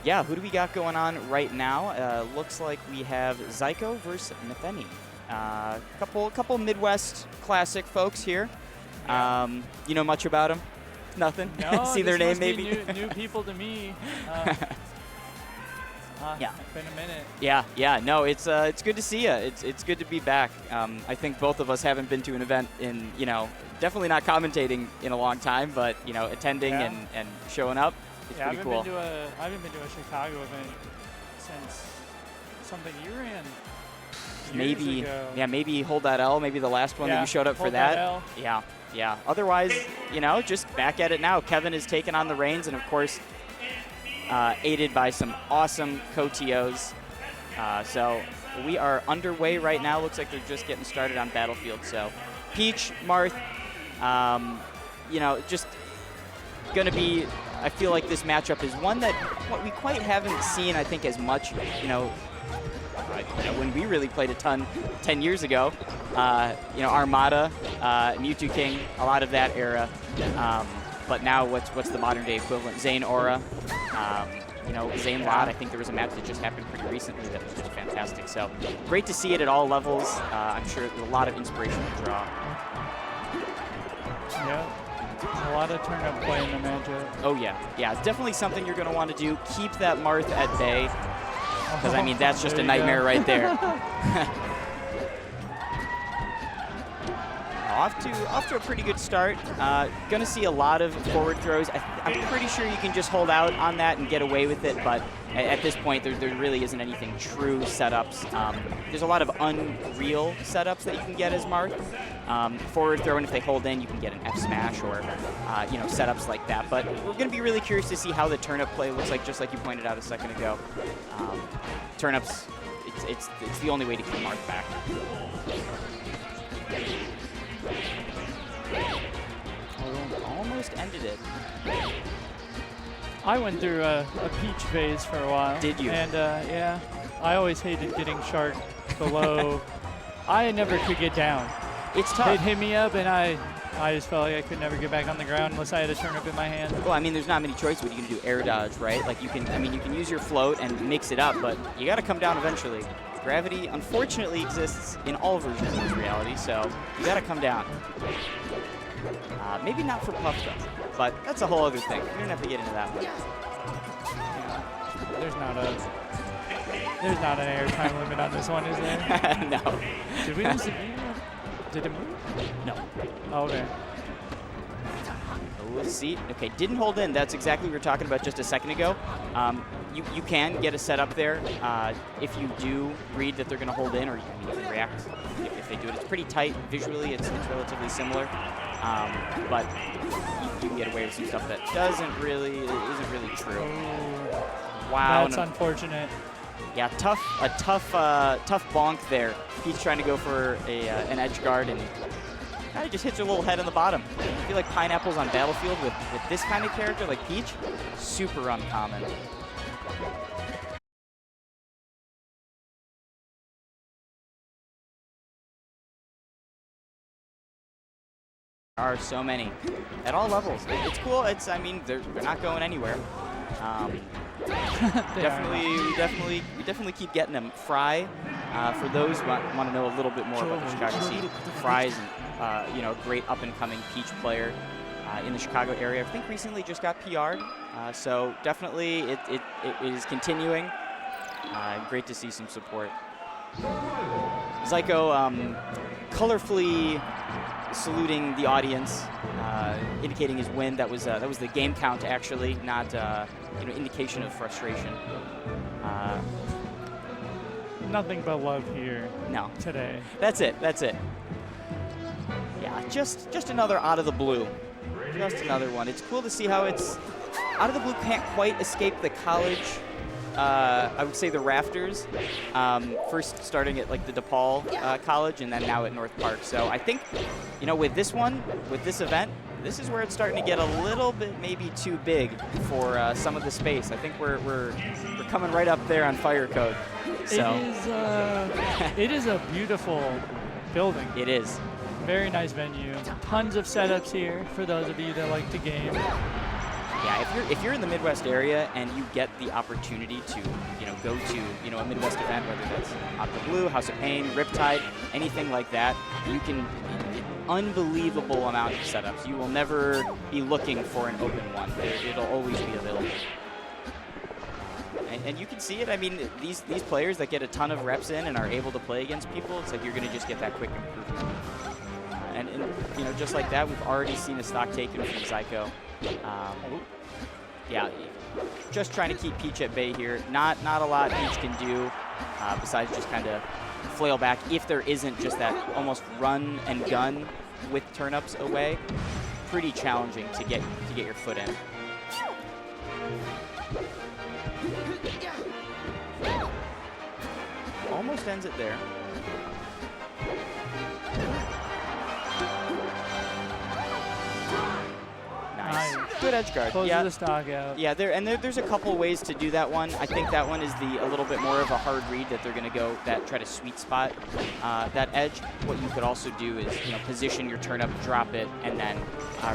yeah, who do we got going on right now? Looks like we have Zyko versus Nephenee. Couple Midwest classic folks here. Yeah. You know much about them? Nothing? No, See their name maybe? New people to me. Yeah. It's been a minute. Yeah. No, it's good to see you. It's good to be back. I think both of us haven't been to an event in, definitely not commentating in a long time, but attending and showing up. It's pretty cool. I haven't been to a Chicago event since something you ran. Maybe, ago. yeah, maybe Hold That L, maybe the last one that you showed up for that. L. Yeah. Otherwise, just back at it now. Kevin has taken on the reins, and of course, aided by some awesome co-TOs. So we are underway right now. Looks like they're just getting started on Battlefield. So Peach, Marth, just going to be, I feel like this matchup is one that what we quite haven't seen, I think, as much, when we really played a ton 10 years ago. Armada, Mewtwo King, a lot of that era. But now what's the modern day equivalent? Zane Aura, Zane Lot. I think there was a match that just happened pretty recently that was just fantastic. So great to see it at all levels. I'm sure there's a lot of inspiration to draw. Yeah, a lot of turn-up play in the matchup. Oh yeah, it's definitely something you're going to want to do. Keep that Marth at bay, because I mean that's just a nightmare right there. Off to a pretty good start. Going to see a lot of forward throws. I'm pretty sure you can just hold out on that and get away with it, but at this point there really isn't anything true setups. There's a lot of unreal setups that you can get as Marth. Forward throw, and if they hold in, you can get an F smash or setups like that. But we're going to be really curious to see how the turn-up play looks like, just like you pointed out a second ago. Turn-ups, it's the only way to keep Marth back. Almost ended it. I went through a Peach phase for a while. Did you? And yeah, I always hated getting sharked below. I never could get down. It's tough. They'd hit me up, and I just felt like I could never get back on the ground unless I had a turn-up in my hand. Well, I mean, there's not many choices. What you can do, air dodge, right? Like you can use your float and mix it up, but you got to come down eventually. Gravity, unfortunately, exists in all versions of this reality, so you got to come down. Maybe not for Puff though, but that's a whole other thing. We don't have to get into that one. Yeah. There's not an airtime limit on this one, is there? No. Did we lose the video? Did it move? No. Oh, okay. Let's see. Okay, didn't hold in. That's exactly what we were talking about just a second ago. You can get a setup there if you do read that they're going to hold in, or you can react if they do it. It's pretty tight visually. It's relatively similar, but you can get away with some stuff that isn't really true. Wow. That's unfortunate. Yeah, tough bonk there. He's trying to go for an edge guard and kind of just hits her little head on the bottom. I feel like pineapples on Battlefield with this kind of character like Peach, super uncommon. There are so many at all levels. It's cool. I mean, they're not going anywhere. We definitely keep getting them. Fry, for those who want to know a little bit more about the Chicago scene, Fry's a great up-and-coming Peach player in the Chicago area. I think recently just got PR'd, so definitely it is continuing. Great to see some support. Zyko colorfully saluting the audience, indicating his win. That was the game count actually, not indication of frustration. Nothing but love here. No. Today. That's it. Yeah, just another out of the blue. Just another one. It's cool to see how it's out of the blue can't quite escape the college. I would say the rafters. First starting at like the DePaul College, and then now at North Park. So I think, with this event, this is where it's starting to get a little bit maybe too big for some of the space. I think we're coming right up there on fire code. So it is a beautiful building. It is. Very nice venue. Tons of setups here for those of you that like to game. Yeah, if you're in the Midwest area and you get the opportunity to, go to, a Midwest event, whether that's Opta Blue, House of Pain, Riptide, anything like that, you can, unbelievable amount of setups. You will never be looking for an open one. It'll always be available. And you can see it. I mean, these players that get a ton of reps in and are able to play against people, it's like you're going to just get that quick improvement. And just like that, we've already seen a stock taken from Zyko. Yeah, just trying to keep Peach at bay here. Not a lot Peach can do besides just kind of flail back if there isn't just that almost run and gun with turnips away. Pretty challenging to get your foot in. Almost ends it there. Nice. Good edge guard. Closes yeah. the stock out. Yeah, there's a couple ways to do that one. I think that one is a little bit more of a hard read that they're going to go try to sweet spot that edge. What you could also do is position your turnip, drop it, and then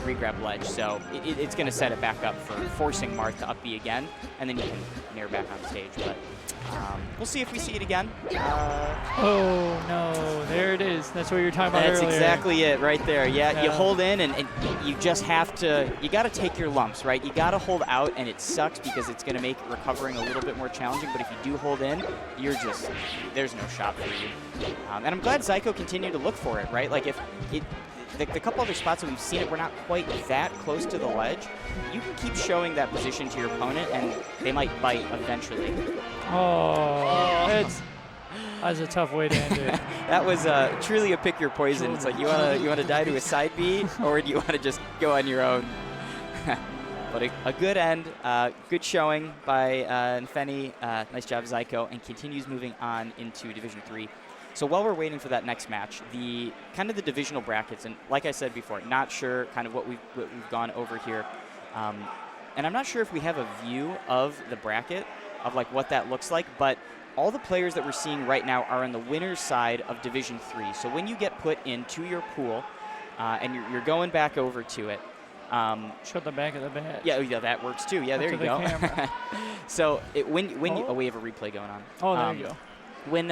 re-grab ledge. So it's going to set it back up for forcing Marth to up B again, and then you can near back on stage. But we'll see if we see it again. Oh no, there it is. That's what you were talking about That's earlier. exactly it right there. Yeah, you hold in and you just have to, you got to take your lumps, right? You got to hold out, and it sucks because it's going to make recovering a little bit more challenging, but if you do hold in, there's no shot for you. And I'm glad Zyko continued to look for it, right? Like the couple other spots that we've seen it, we're not quite that close to the ledge. You can keep showing that position to your opponent, and they might bite eventually. Oh, that's a tough way to end it. That was truly a pick your poison. It's like you want to die to a side B, or do you want to just go on your own? But a good end, good showing by Nephenee. Nice job, Zyko, and continues moving on into Division 3. So while we're waiting for that next match, the divisional brackets, and like I said before, not sure kind of what we've gone over here, and I'm not sure if we have a view of the bracket of like what that looks like, but all the players that we're seeing right now are on the winner's side of Division 3. So when you get put into your pool, and you're going back over to it. Show the back of the bat. Yeah, that works too. Yeah, there you go. So when we have a replay going on. Oh, there you go. When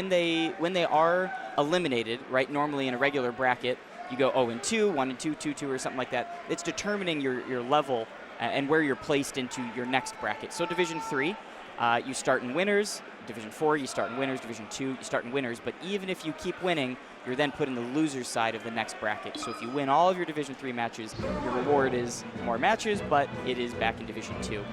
they are eliminated, right? Normally in a regular bracket, you go 0-2, 1-2, 2-2, or something like that. It's determining your level and where you're placed into your next bracket. So Division 3, you start in winners. Division 4, you start in winners. Division 2, you start in winners. But even if you keep winning, you're then put in the loser's side of the next bracket. So if you win all of your Division 3 matches, your reward is more matches, but it is back in Division 2.